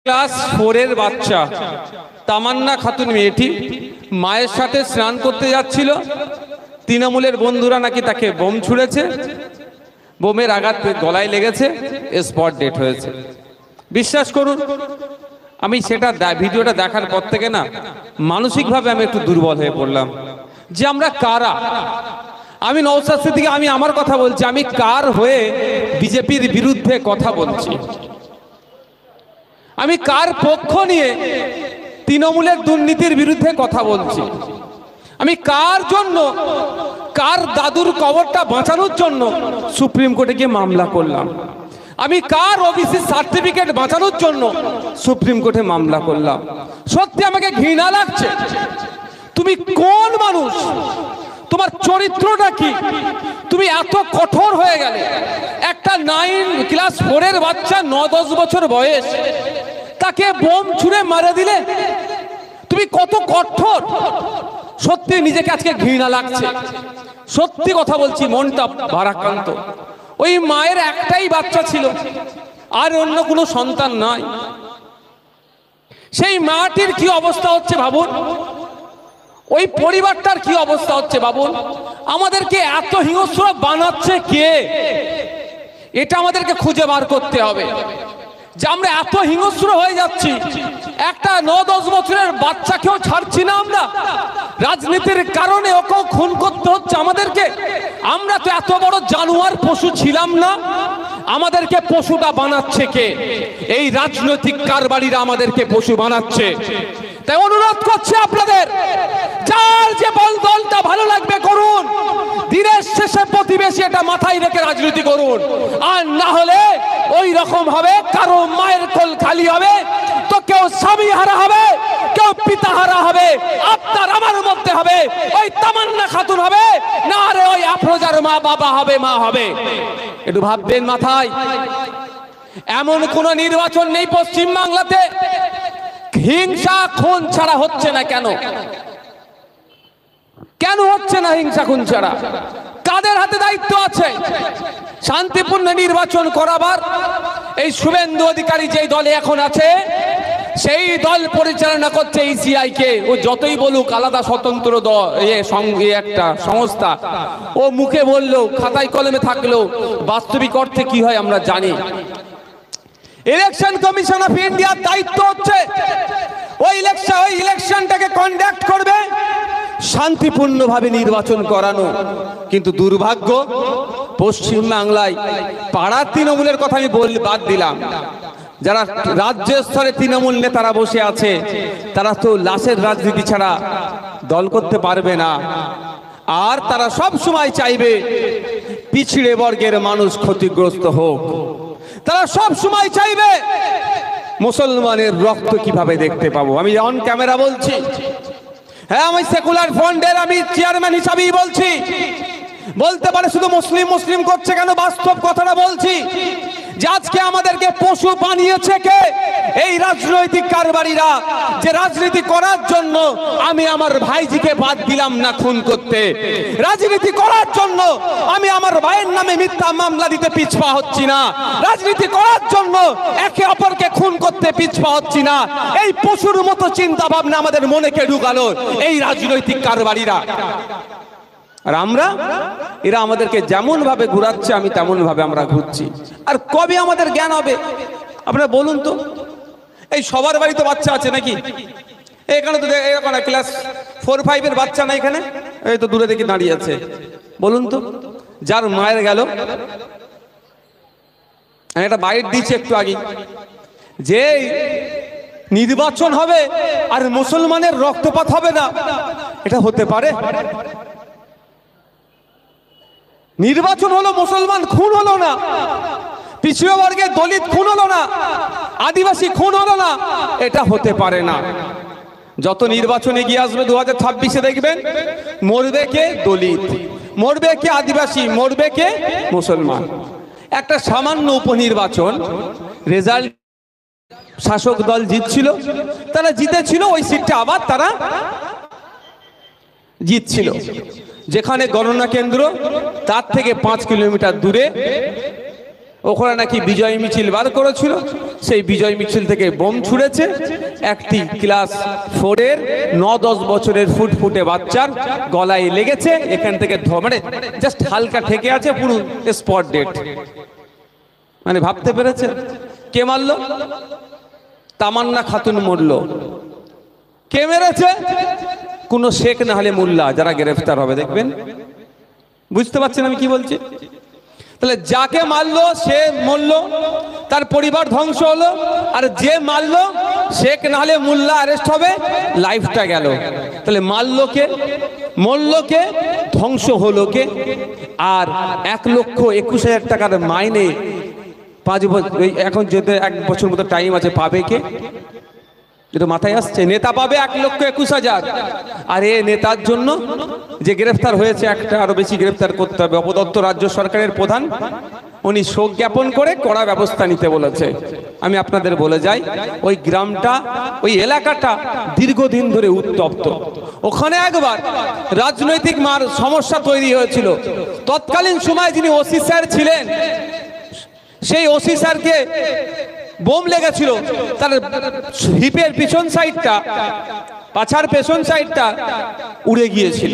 Class 4 এর বাচ্চা তামান্না খাতুন মেয়েটি মায়ের সাথে স্নান করতে যাচ্ছিল। তৃণমূলের বন্ধুরা নাকি তাকে বোম ছুঁড়েছে, বোমের আঘাত গলায় লেগেছে, স্পট ডেথ হয়েছে। বিশ্বাস করুন, আমি সেটা ভিডিওটা দেখার পর থেকে না মানসিকভাবে আমি একটু দুর্বল হয়ে পড়লাম যে আমরা কারা। আমি নওশাদ সিদ্দিকী, আমি আমার কথা বলছি, আমি কার হয়ে বিজেপির বিরুদ্ধে কথা বলছি? আমি কার পক্ষ নিয়ে তৃণমূলের দুর্নীতির বিরুদ্ধে কথা বলছি? আমি কার জন্য, কার দাদুর কবরটা বাঁচানোর জন্য সুপ্রিম কোর্টে গিয়ে মামলা করলাম? আমি কার ওবিসি সার্টিফিকেট বাঁচানোর জন্য সুপ্রিম কোর্টে মামলা করলাম? সত্যি আমাকে ঘৃণা লাগছে। তুমি কোন মানুষ? তোমার চরিত্রটা কি? তুমি এত কঠোর হয়ে গেলে। একটা 9 ক্লাস 4 এর বাচ্চা, 9-10 বছর বয়স, তাকে বোম ছুঁড়ে মারা দিলে। তুমি কত কঠোর! সত্যি নিজেকে আজকে ঘৃণা লাগছে। সত্যি কথা বলছি, মনটা ভারাক্রান্ত। ওই মায়ের একটাই বাচ্চা ছিল, আর অন্য কোনো সন্তান নাই। সেই মাটির কি অবস্থা হচ্ছে ভাবুন, ওই পরিবারটার কি অবস্থা হচ্ছে ভাবুন। আমাদেরকে এত হিংস্র বানাচ্ছে কে? এটা আমাদেরকে খুঁজে বার করতে হবে যে আমরা এত হিংস্র হয়ে যাচ্ছি। একটা 9-10 বছরের বাচ্চাকেও ছাড়ছি না আমরা, রাজনীতির কারণে ওকেও খুন করতে হচ্ছে আমাদেরকে। আমরা তো এত বড় জানোয়ার পশু ছিলাম না, আমাদেরকে পশুটা বানাচ্ছে কে? এই রাজনৈতিক কারবারিরা আমাদেরকে পশু বানাচ্ছে। তাই অনুরোধ করছি আপনাদের, যার যে দলটা ভালো লাগবে করুন, দিনের শেষে প্রতিবেশী এটা মাথায় রেখে রাজনীতি করুন। আর না হলে ওই রকম হবে, কারো মায়ের কোল খালি হবে, তো কেউ স্বামী হারা হবে, কেউ পিতা হারা হবে। আপনার আমার মধ্যে হবে ওই তামান্না খাতুন হবে, না রে ওই আফরোজার মা বাবা হবে, মা হবে। একটু ভাববেন মাথায়। এমন কোন নির্বাচন নেই পশ্চিম বাংলাতে হিংসা খুন ছাড়া হচ্ছে না। কেন কেন হচ্ছে না হিংসা খুন ছাড়া? কাদের হাতে দায়িত্ব আছে শান্তিপূর্ণ নির্বাচন করাবার? এই শুভেন্দু অধিকারী যেই দলে এখন আছে, সেই দল পরিচালনা করছে ইসিআই কে। ও যতই বলুক আলাদা স্বতন্ত্র দল, একটা সংস্থা, ও মুখে বললো, খাতায় কলমে থাকলেও বাস্তবিক অর্থে কি হয় আমরা জানি। ইলেকশন কমিশন অফ ইন্ডিয়ার দায়িত্ব হচ্ছে ওই ইলেকশনটাকে কন্ডাক্ট করবে, শান্তিপূর্ণভাবে নির্বাচন করানো। কিন্তু দুর্ভাগ্য, পশ্চিম বাংলায় পাড়ার তৃণমূলের কথা আমি বাদ দিলাম, যারা রাজ্য স্তরে তৃণমূল নেতারা বসে আছে, তারা তো লাশের রাজনীতি ছাড়া দল করতে পারবে না। আর তারা সব সময় চাইবে পিছিড়ে বর্গের মানুষ ক্ষতিগ্রস্ত হোক। তারা সব সময় চাইবে মুসলমানের রক্ত কিভাবে দেখতে পাবো। আমি অন ক্যামেরা বলছি, হ্যাঁ, আমি সেকুলার ফ্রন্টের আমি চেয়ারম্যান হিসাবেই বলছি। বলতে পারে শুধু মুসলিম মুসলিম করছে কেন? বাস্তব কথাটা বলছি যে আজকে আমাদেরকে পশু বানিয়েছে কে? এই রাজনৈতিক কারবারিরা। যে রাজনীতি করার জন্য আমি আমার ভাইজিকে বাদ দিলাম না খুন করতে, রাজনীতি করার জন্য আমি আমার ভাইয়ের নামে মিথ্যা মামলা দিতে পিছপা হচ্ছি না, রাজনীতি করার জন্য একে অপরকে খুন করতে পিছপা হচ্ছি না। এই পশুর মতো চিন্তা ভাবনা আমাদের মনে কে ঢুকালো এই রাজনৈতিক কারবারিরা। আর আমরা, এরা আমাদেরকে যেমন ভাবে ঘুরাচ্ছে আমি তেমন ভাবে আমরা ঘুরছি। আর কবে আমাদের জ্ঞান হবে আপনারা বলুন তো? এই সবার বাড়িতে বাচ্চা আছে নাকি? এখানে তো এরকম ক্লাস 4-5 এর বাচ্চা না এখানে? এই তো দূরে দেখি দাঁড়িয়ে আছে। বলুন তো, যার মায়ের গেল, এটা বাইট দিচ্ছে একটু আগে, যে নির্বাচন হবে আর মুসলমানের রক্তপাত হবে না, এটা হতে পারে? নির্বাচন হলো, মুসলমান খুন হলো না, পিছিয়ে বর্গের দলিত খুন হলো না, আদিবাসী খুন হলো না, এটা হতে পারে না। যত নির্বাচনে গিয়ে আসবে 2026-এ দেখবেন মরবে কে দলিত, মরবে কে আদিবাসী, মরবে কে মুসলমান। একটা সামান্য উপনির্বাচন রেজাল্ট শাসক দল জিতছিল, তারা জিতেছিল, ওই সিটটা আবার তারা জিতছিল। যেখানে গণনা কেন্দ্র তার থেকে 5 কিলোমিটার দূরে ওখানে নাকি বিজয় মিছিল বার করেছিল, সেই বিজয় মিছিল থেকে বোম ছুঁড়েছে, একটি ক্লাস 4-এর 9-10 বছরের ফুটফুটে বাচ্চার গলায় লেগেছে, এখান থেকে মানে জাস্ট হালকা ঠেকে আছে, পুরো স্পট ডেট। মানে ভাবতে পেরেছে কে মারলো? তামান্না খাতুন মরলো। কে মেরেছে? কোন শেখ না হলে মোল্লা, যারা গ্রেফতার হবে দেখবেন। বুঝতে পারছেন আমি কি বলছি? তাহলে যাকে মারলো সে মরলো, তার পরিবার ধ্বংস হলো, আর যে মারলো শেখ না হলে মোল্লা অ্যারেস্ট হবে, লাইফটা গেল। তাহলে মারলো কে, মরলো কে, ধ্বংস হলো কে? আর 1,21,000 টাকার মাইনে 5 বছর, এখন যেতে 1 বছর মতো টাইম আছে, পাবে কে? যেটা মাথায় আসছে, নেতা পাবে 1,21,000। আর এ নেতার জন্য যে গ্রেফতার হয়েছে, একটা আরো বেশি গ্রেফতার করতে হবে। অপদত্ত রাজ্য সরকারের প্রধান, উনি শোক জ্ঞাপন করে কড়া ব্যবস্থা নিতে বলেছে। আমি আপনাদের বলে যাই, ওই গ্রামটা, ওই এলাকাটা দীর্ঘদিন ধরে উত্তপ্ত। ওখানে একবার রাজনৈতিক সমস্যা তৈরি হয়েছিল। তৎকালীন সময় যিনি ওসি স্যার ছিলেন, সেই ওসি স্যারকে বোম লেগেছিল, তার হিপের পিছন সাইডটা, পাছার পেছন সাইডটা উড়ে গিয়েছিল।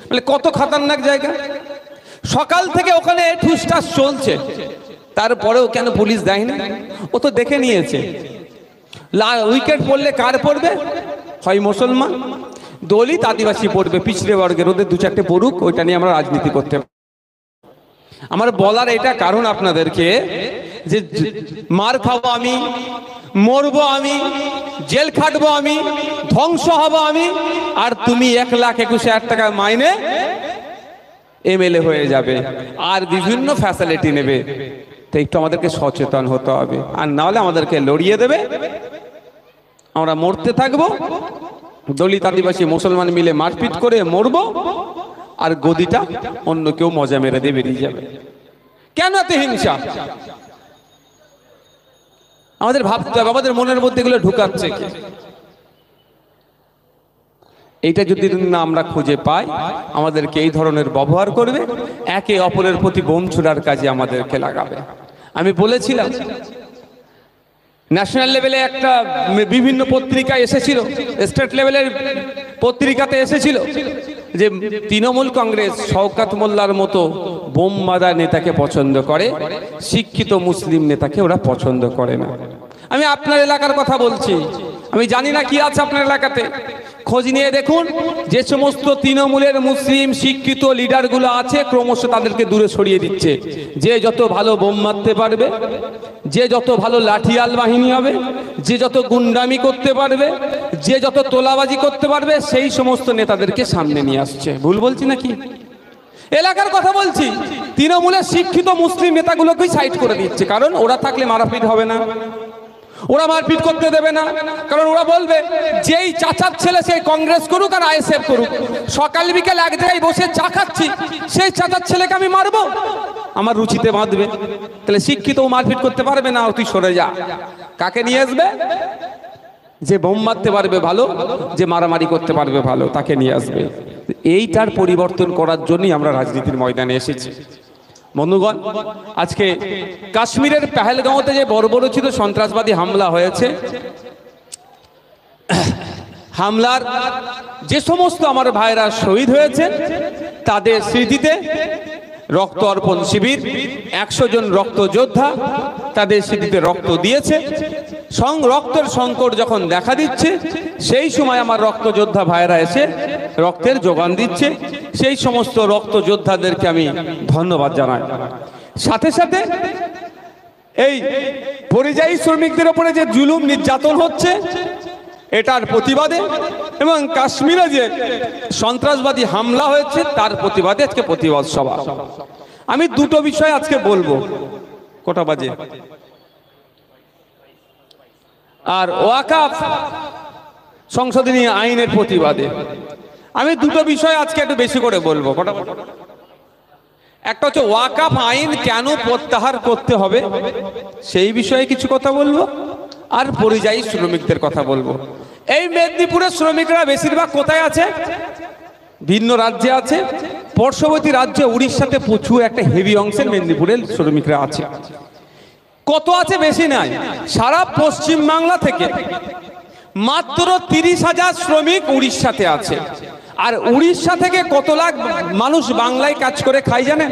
মানে কত খতরনাক জায়গা। সকাল থেকে ওখানে ঠুসঠাস চলছে, তারপরেও কেন পুলিশ দেয়নি? ও তো দেখে নিয়েছে উইকেট পড়লে কার পড়বে, হয় মুসলমান, দলিত, আদিবাসী পড়বে, পিছড়ে বর্গের, ওদের 2-4টে পড়ুক, ওইটা নিয়ে আমরা রাজনীতি করতে। আমার বলার এটা কারণ আপনাদেরকে, যে মার খাবো আমি, মরবো আমি, জেল খাটবো আমি, ধ্বংস হব আমি, আর তুমি 1,21,000 টাকা মাইনে এমএলএ হয়ে যাবে আর বিভিন্ন ফ্যাসিলিটি নেবে। তো একটু আমাদেরকে সচেতন হতে হবে, আর না হলে আমাদেরকে লড়িয়ে দেবে, আমরা মরতে থাকবো, দলিত আদিবাসী মুসলমান মিলে মারপিট করে মরবো, আর গদিটা অন্য কেউ মজা মেরে দিয়ে বেরিয়ে যাবে। কেন এত হিংসা? আমাদের ভাবতে হবে, আমাদের মনের মধ্যে এগুলো ঢুকাচ্ছে কি? এইটা যদি না আমরা খুঁজে পাই, আমাদেরকে এই ধরনের ব্যবহার করবে, একে অপরের প্রতি বোম ছুড়ার কাজে আমাদেরকে লাগাবে। আমি বলেছিলাম ন্যাশনাল লেভেলে একটা বিভিন্ন পত্রিকা এসেছিল, স্টেট লেভেলের পত্রিকাতে এসেছিল যে তৃণমূল কংগ্রেস শওকত মোল্লার মতো বোমবাদা নেতাকে পছন্দ করে, শিক্ষিত মুসলিম নেতাকে ওরা পছন্দ করে না। আমি আপনার এলাকার কথা বলছি, আমি জানি না কি আছে আপনার এলাকাতে, খোঁজ নিয়ে দেখুন। যে সমস্ত তৃণমূলের মুসলিম শিক্ষিত লিডারগুলো আছে, ক্রমশ তাদেরকে দূরে সরিয়ে দিচ্ছে। যে যত ভালো বোম মারতে পারবে, যে যত ভালো লাঠিয়াল বাহিনী হবে, যে যত গুন্ডামি করতে পারবে, যে যত তোলাবাজি করতে পারবে, সেই সমস্ত নেতাদেরকে সামনে নিয়ে আসছে। ভুল বলছি নাকি? এলাকার কথা বলছি। তৃণমূলের শিক্ষিত মুসলিম নেতাগুলোকেই সাইড করে দিচ্ছে, কারণ ওরা থাকলে মারাপিট হবে না, ওরা মারপিট করতে দেবে না। কারণ ওরা বলবে যেই চাচার ছেলে সেই কংগ্রেস করুক আর আইএসএফ করুক, সকাল বিকেল এক জায়গায় বসে চা খাচ্ছি, সেই চাচার ছেলেকে আমি মারবো, আমার রুচিতে বাঁধবে। তাহলে শিক্ষিত মারপিট করতে পারবে না, তুই সরে যা। কাকে নিয়ে আসবে? যে বোম মারতে পারবে ভালো, যে মারামারি করতে পারবে ভালো, তাকে নিয়ে আসবে। এইটার পরিবর্তন করার জন্যই আমরা রাজনীতির ময়দানে এসেছি। বন্ধুগণ, আজকে কাশ্মীরের পেহেলগাঁওতে যে বর্বরোচিত সন্ত্রাসবাদী হামলা হয়েছে, হামলার যে সমস্ত আমার ভাইরা শহীদ হয়েছে, তাদের স্মৃতিতে রক্ত অর্পণ শিবির, 100 জন রক্ত যোদ্ধা তাদের স্মৃতিতে রক্ত দিয়েছে। রক্তের সংকট যখন দেখা দিচ্ছে, সেই সময় আমার রক্ত যোদ্ধা ভাইরা এসে রক্তের যোগান দিচ্ছে। সেই সমস্ত রক্ত যোদ্ধাদেরকে আমি ধন্যবাদ জানাই। সাথে সাথে এই পরিযায়ী শ্রমিকদের উপরে যে জুলুম নির্যাতন হচ্ছে, এটার প্রতিবাদে, এবং কাশ্মীরে যে সন্ত্রাসবাদী হামলা হয়েছে তার প্রতিবাদে আজকে প্রতিবাদ সভা। আমি দুটো বিষয় আজকে বলবো। কটা বাজে? আর ওয়াকাফ সংশোধনী আইনের প্রতিবাদে আমি দুটো বিষয় আজকে একটু বেশি করে বলবো। একটা হচ্ছে ওয়াকাফ আইন কেন প্রত্যাহার করতে হবে, সেই বিষয়ে কিছু কথা বলবো, আর পরিযায়ী শ্রমিকদের কথা বলবো। এই মেদিনীপুরের শ্রমিকরা বেশিরভাগ কোথায় আছে? ভিন্ন রাজ্যে আছে। পার্শ্ববর্তী রাজ্যে উড়িষ্যাতে প্রচুর একটা হেভি অংশের মেদিনীপুরের শ্রমিকরা আছে। কত আছে? বেশি নাই। সারা পশ্চিম বাংলা থেকে মাত্র 30,000 শ্রমিক উড়িষ্যাতে আছে। আর উড়িষ্যা থেকে কত লাখ মানুষ বাংলায় কাজ করে খায় জানেন?